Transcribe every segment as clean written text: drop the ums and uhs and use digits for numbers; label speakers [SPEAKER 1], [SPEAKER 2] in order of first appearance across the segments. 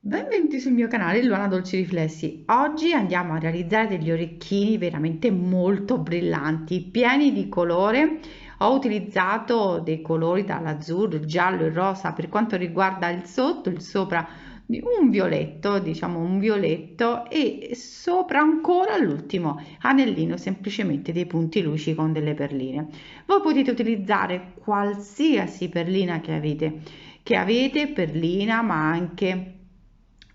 [SPEAKER 1] Benvenuti sul mio canale Luana Dolci Riflessi. Oggi andiamo a realizzare degli orecchini veramente molto brillanti, pieni di colore. Ho utilizzato dei colori dall'azzurro, il giallo, il rosa per quanto riguarda il sotto, il sopra di un violetto, diciamo un violetto, e sopra ancora l'ultimo anellino, semplicemente dei punti luci con delle perline. Voi potete utilizzare qualsiasi perlina che avete perlina, ma anche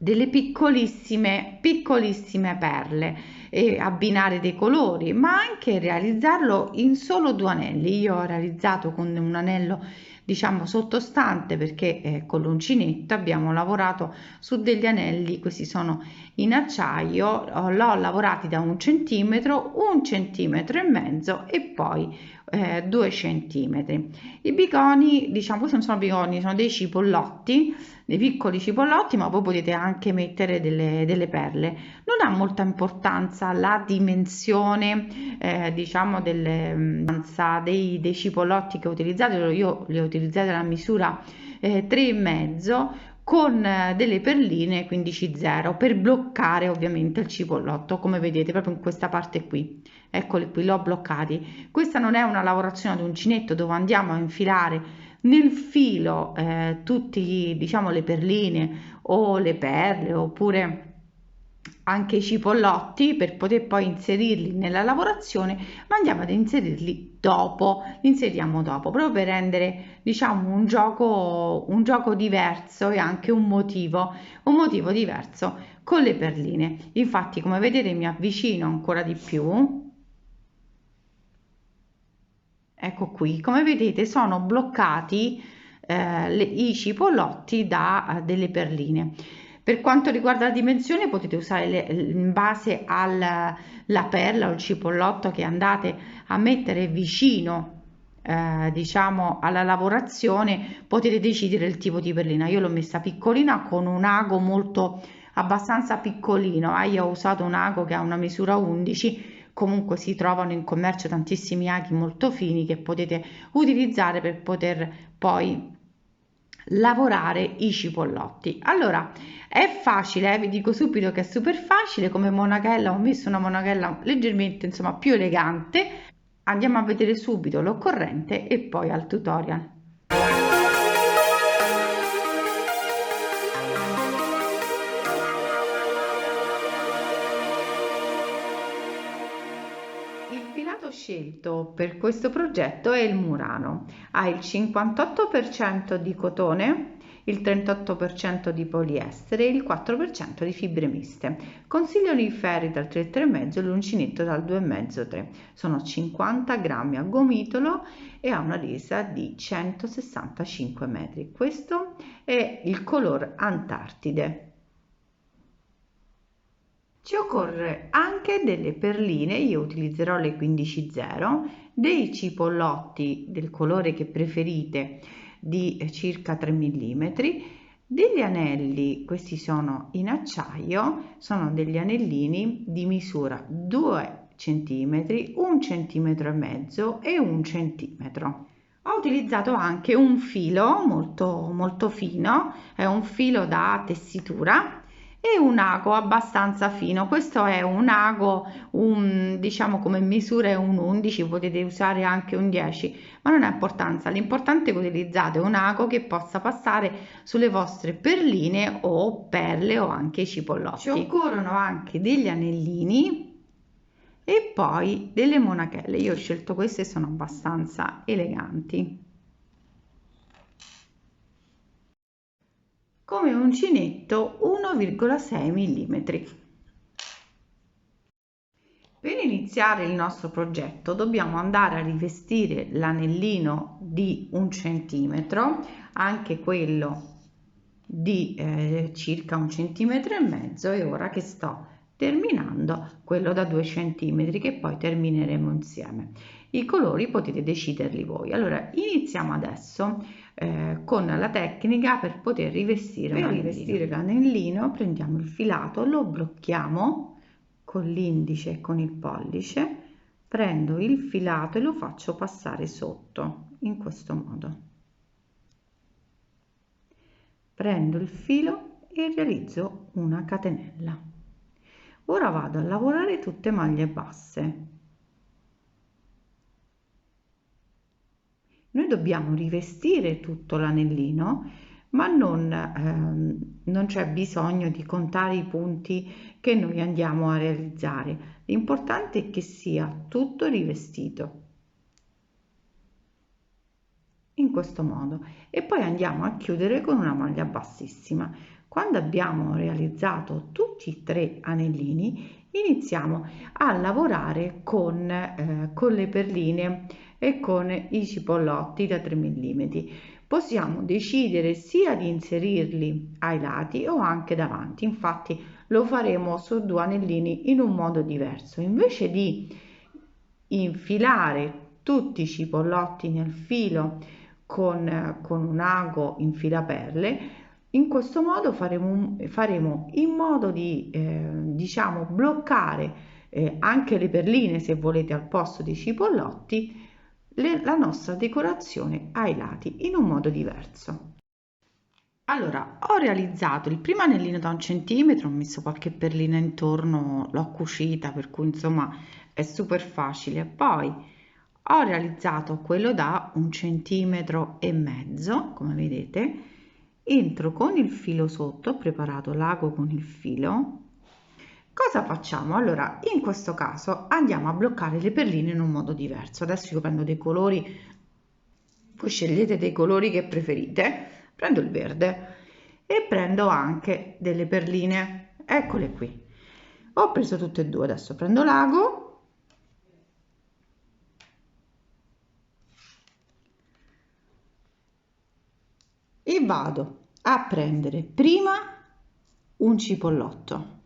[SPEAKER 1] delle piccolissime perle e abbinare dei colori, ma anche realizzarlo in solo due anelli. Io ho realizzato con un anello diciamo sottostante, perché con l'uncinetto abbiamo lavorato su degli anelli, questi sono in acciaio, l'ho lavorati da 1 centimetro, 1,5 cm e poi 2 centimetri. I biconi, diciamo, questi non sono biconi, sono dei cipollotti, dei piccoli cipollotti, ma voi potete anche mettere delle perle. Non ha molta importanza la dimensione, diciamo, dei cipollotti che ho utilizzato. Io li ho utilizzati alla misura 3,5 con delle perline 15,0 per bloccare ovviamente il cipollotto, come vedete proprio in questa parte qui. Eccoli qui, l'ho bloccati. Questa non è una lavorazione ad uncinetto dove andiamo a infilare nel filo tutti, diciamo, le perline o le perle, oppure anche i cipollotti per poter poi inserirli nella lavorazione, ma andiamo ad inserirli dopo, li inseriamo dopo, proprio per rendere, diciamo, un gioco diverso e anche un motivo diverso con le perline. Infatti, come vedete, mi avvicino ancora di più. Ecco qui, come vedete sono bloccati i cipollotti da delle perline. Per quanto riguarda la dimensione potete usare in base alla perla o il cipollotto che andate a mettere vicino, diciamo, alla lavorazione, potete decidere il tipo di perlina. Io l'ho messa piccolina con un ago molto abbastanza piccolino, io ho usato un ago che ha una misura 11. Comunque si trovano in commercio tantissimi aghi molto fini che potete utilizzare per poter poi lavorare i cipollotti. Allora, è facile, vi dico subito che è super facile. Come monachella ho messo una monachella leggermente, insomma, più elegante. Andiamo a vedere subito l'occorrente e poi al tutorial. Il filato scelto per questo progetto è il Murano. Ha il 58% di cotone, il 38% di poliestere e il 4% di fibre miste. Consiglio i ferri dal 3,5 e l'uncinetto dal 2,5-3. Sono 50 grammi a gomitolo e ha una resa di 165 metri. Questo è il color Antartide. Ci occorre anche delle perline, io utilizzerò le 15,0, dei cipollotti del colore che preferite di circa 3 mm, degli anelli, questi sono in acciaio, sono degli anellini di misura 2 cm, 1,5 cm e 1 cm. Ho utilizzato anche un filo molto fino, è un filo da tessitura e un ago abbastanza fino. Questo è un ago, diciamo come misura è un 11, potete usare anche un 10, ma non ha importanza. L'importante è che utilizzate un ago che possa passare sulle vostre perline o perle o anche cipollotti. Ci occorrono anche degli anellini e poi delle monachelle. Io ho scelto queste, sono abbastanza eleganti. Come uncinetto 1,6 mm. Per iniziare il nostro progetto dobbiamo andare a rivestire l'anellino di 1 cm, anche quello di circa 1,5 cm, e ora che sto terminando quello da 2 cm che poi termineremo insieme. I colori potete deciderli voi. Allora iniziamo adesso con la tecnica per poter rivestire l'anellino. Prendiamo il filato, lo blocchiamo con l'indice e con il pollice, prendo il filato e lo faccio passare sotto in questo modo. Prendo il filo e realizzo una catenella. Ora vado a lavorare tutte maglie basse. Noi dobbiamo rivestire tutto l'anellino, ma non c'è bisogno di contare i punti che noi andiamo a realizzare. L'importante è che sia tutto rivestito in questo modo e poi andiamo a chiudere con una maglia bassissima. Quando abbiamo realizzato tutti e tre anellini, iniziamo a lavorare con le perline e con i cipollotti da 3 mm. Possiamo decidere sia di inserirli ai lati o anche davanti. Infatti lo faremo su 2 anellini in un modo diverso. Invece di infilare tutti i cipollotti nel filo con un ago in filaperle, in questo modo faremo in modo di diciamo bloccare anche le perline, se volete, al posto dei cipollotti, la nostra decorazione ai lati in un modo diverso. Allora, ho realizzato il primo anellino da 1 centimetro, ho messo qualche perlina intorno, l'ho cucita, per cui insomma è super facile. Poi ho realizzato quello da 1,5 centimetri, come vedete. Entro con il filo sotto, ho preparato l'ago con il filo. Cosa facciamo? Allora, in questo caso andiamo a bloccare le perline in un modo diverso. Adesso io prendo dei colori, voi scegliete dei colori che preferite. Prendo il verde e prendo anche delle perline, eccole qui. Ho preso tutte e due, adesso prendo l'ago e vado a prendere prima un cipollotto.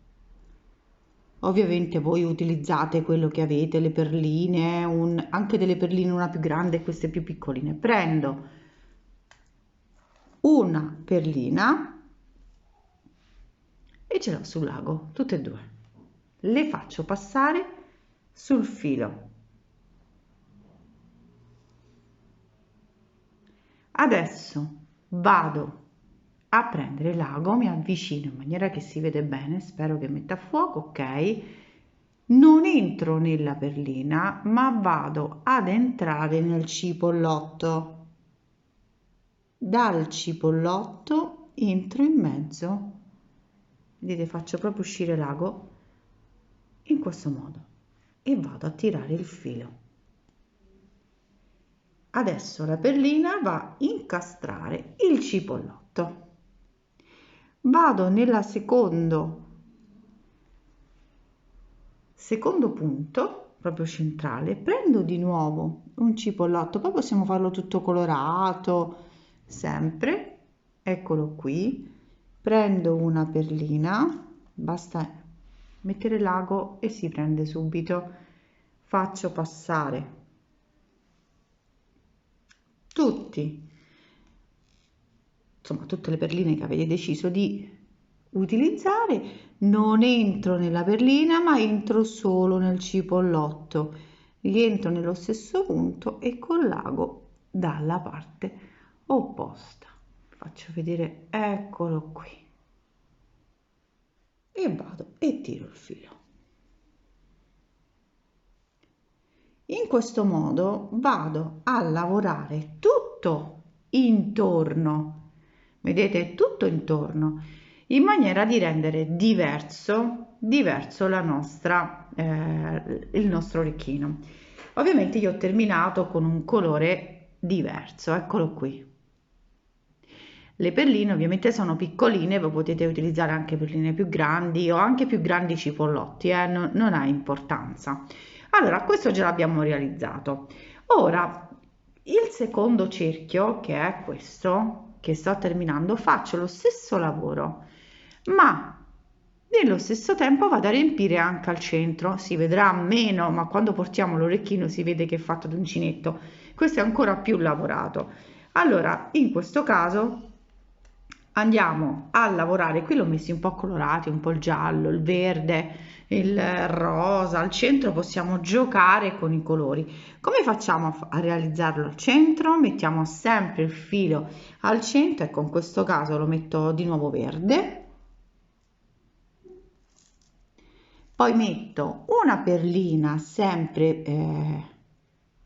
[SPEAKER 1] Ovviamente voi utilizzate quello che avete, le perline, anche delle perline, una più grande e queste più piccoline. Prendo una perlina e ce l'ho sull'ago, tutte e due. Le faccio passare sul filo. Adesso vado a prendere l'ago, mi avvicino in maniera che si vede bene, spero che metta a fuoco, ok. Non entro nella perlina, ma vado ad entrare nel cipollotto. Dal cipollotto entro in mezzo, vedete, faccio proprio uscire l'ago in questo modo e vado a tirare il filo. Adesso la perlina va a incastrare il cipollotto. Vado nella secondo punto, proprio centrale, prendo di nuovo un cipollotto, poi possiamo farlo tutto colorato, sempre, eccolo qui, prendo una perlina, basta mettere l'ago e si prende subito, faccio passare tutte le perline che avete deciso di utilizzare. Non entro nella perlina, ma entro solo nel cipollotto, rientro nello stesso punto e con l'ago dalla parte opposta. Faccio vedere, eccolo qui, e vado e tiro il filo. In questo modo vado a lavorare tutto intorno, vedete, tutto intorno, in maniera di rendere diverso il nostro orecchino. Ovviamente io ho terminato con un colore diverso, eccolo qui. Le perline ovviamente sono piccoline, voi potete utilizzare anche perline più grandi o anche più grandi cipollotti, non ha importanza. Allora, questo già l'abbiamo realizzato. Ora, il secondo cerchio, che è questo, che sto terminando, faccio lo stesso lavoro, ma nello stesso tempo vado a riempire anche al centro. Si vedrà meno, ma quando portiamo l'orecchino si vede che è fatto di uncinetto. Questo è ancora più lavorato. Allora, in questo caso andiamo a lavorare, qui l'ho messi un po' colorati, un po' il giallo, il verde, il rosa. Al centro possiamo giocare con i colori. Come facciamo a realizzarlo al centro? Mettiamo sempre il filo al centro, ecco, in questo caso lo metto di nuovo verde Poi metto una perlina sempre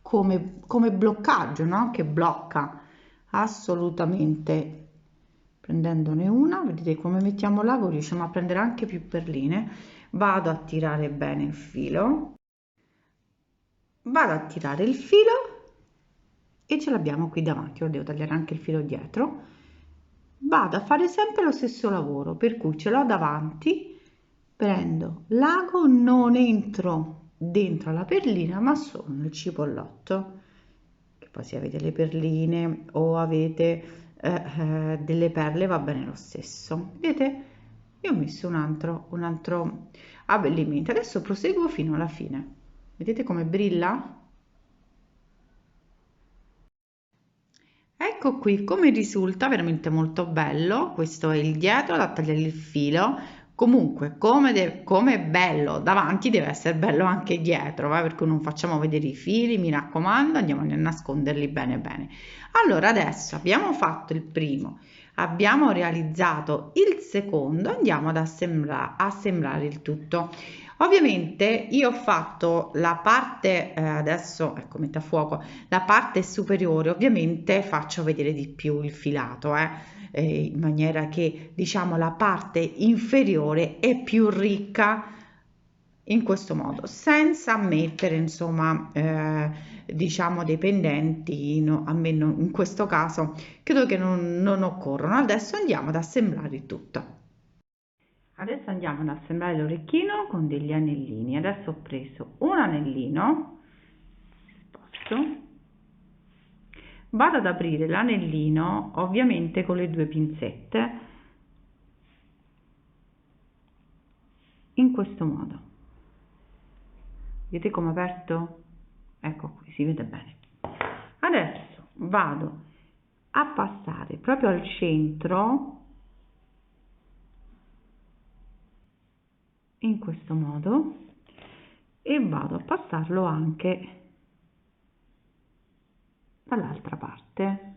[SPEAKER 1] come bloccaggio, no? Che blocca assolutamente, prendendone una, vedete come mettiamo l'ago, riusciamo a prendere anche più perline. Vado a tirare bene il filo, vado a tirare il filo e ce l'abbiamo qui davanti. Ora devo tagliare anche il filo dietro. Vado a fare sempre lo stesso lavoro, per cui ce l'ho davanti, prendo l'ago, non entro dentro la perlina ma solo nel cipollotto, che poi se avete le perline o avete delle perle va bene lo stesso. Vedete, io ho messo un altro abbellimento. Adesso proseguo fino alla fine. Vedete come brilla? Ecco qui come risulta, veramente molto bello. Questo è il dietro da tagliare il filo. Comunque come è bello davanti deve essere bello anche dietro, perché non facciamo vedere i fili, mi raccomando, andiamo a nasconderli bene bene. Allora adesso abbiamo fatto il primo, abbiamo realizzato il secondo, andiamo ad assemblare il tutto. Ovviamente io ho fatto la parte, adesso ecco metto a fuoco, la parte superiore, ovviamente faccio vedere di più il filato, in maniera che diciamo la parte inferiore è più ricca in questo modo, senza mettere insomma diciamo dei pendenti, no, almeno in questo caso credo che non occorrono. Adesso andiamo ad assemblare il tutto. Adesso andiamo ad assemblare l'orecchino con degli anellini. Adesso ho preso un anellino, sposto, vado ad aprire l'anellino ovviamente con le due pinzette in questo modo. Vedete come ho aperto? Ecco qui, si vede bene. Adesso vado a passare proprio al centro in questo modo e vado a passarlo anche dall'altra parte.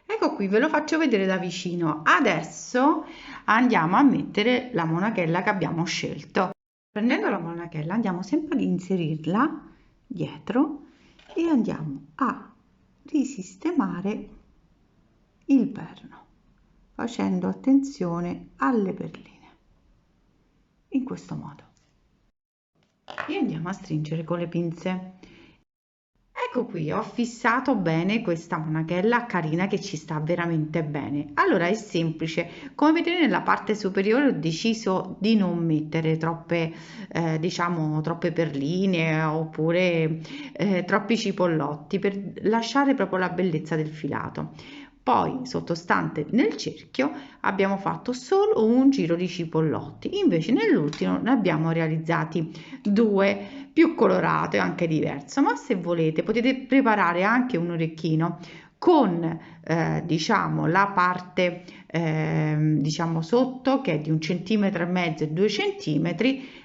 [SPEAKER 1] Ecco qui, ve lo faccio vedere da vicino. Adesso andiamo a mettere la monachella che abbiamo scelto. Prendendo la monachella andiamo sempre ad inserirla dietro e andiamo a risistemare il perno facendo attenzione alle perline in questo modo e andiamo a stringere con le pinze. Ecco qui, ho fissato bene questa monachella carina che ci sta veramente bene. Allora è semplice, come vedete nella parte superiore ho deciso di non mettere troppe diciamo troppe perline oppure troppi cipollotti per lasciare proprio la bellezza del filato. Poi sottostante nel cerchio abbiamo fatto solo un giro di cipollotti, invece nell'ultimo ne abbiamo realizzati due più colorato e anche diverso, ma se volete potete preparare anche un orecchino con diciamo la parte diciamo sotto che è di 1,5 cm e 2 cm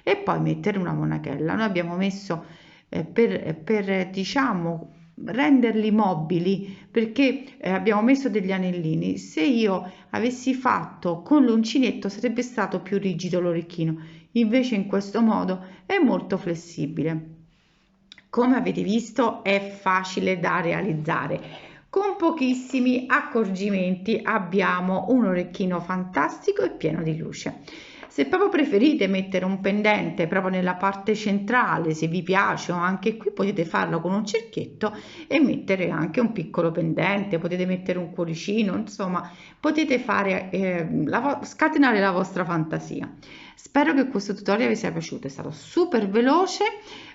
[SPEAKER 1] e poi mettere una monachella. Noi abbiamo messo per diciamo renderli mobili perché abbiamo messo degli anellini. Se io avessi fatto con l'uncinetto sarebbe stato più rigido l'orecchino, invece in questo modo è molto flessibile. Come avete visto è facile da realizzare, con pochissimi accorgimenti abbiamo un orecchino fantastico e pieno di luce. Se proprio preferite mettere un pendente proprio nella parte centrale, se vi piace, o anche qui potete farlo con un cerchietto e mettere anche un piccolo pendente, potete mettere un cuoricino, insomma potete fare scatenare la vostra fantasia. Spero che questo tutorial vi sia piaciuto, è stato super veloce,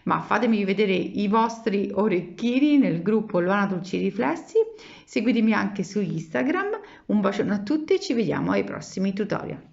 [SPEAKER 1] ma fatemi vedere i vostri orecchini nel gruppo Luana Dulci Riflessi, seguitemi anche su Instagram, un bacione a tutti e ci vediamo ai prossimi tutorial.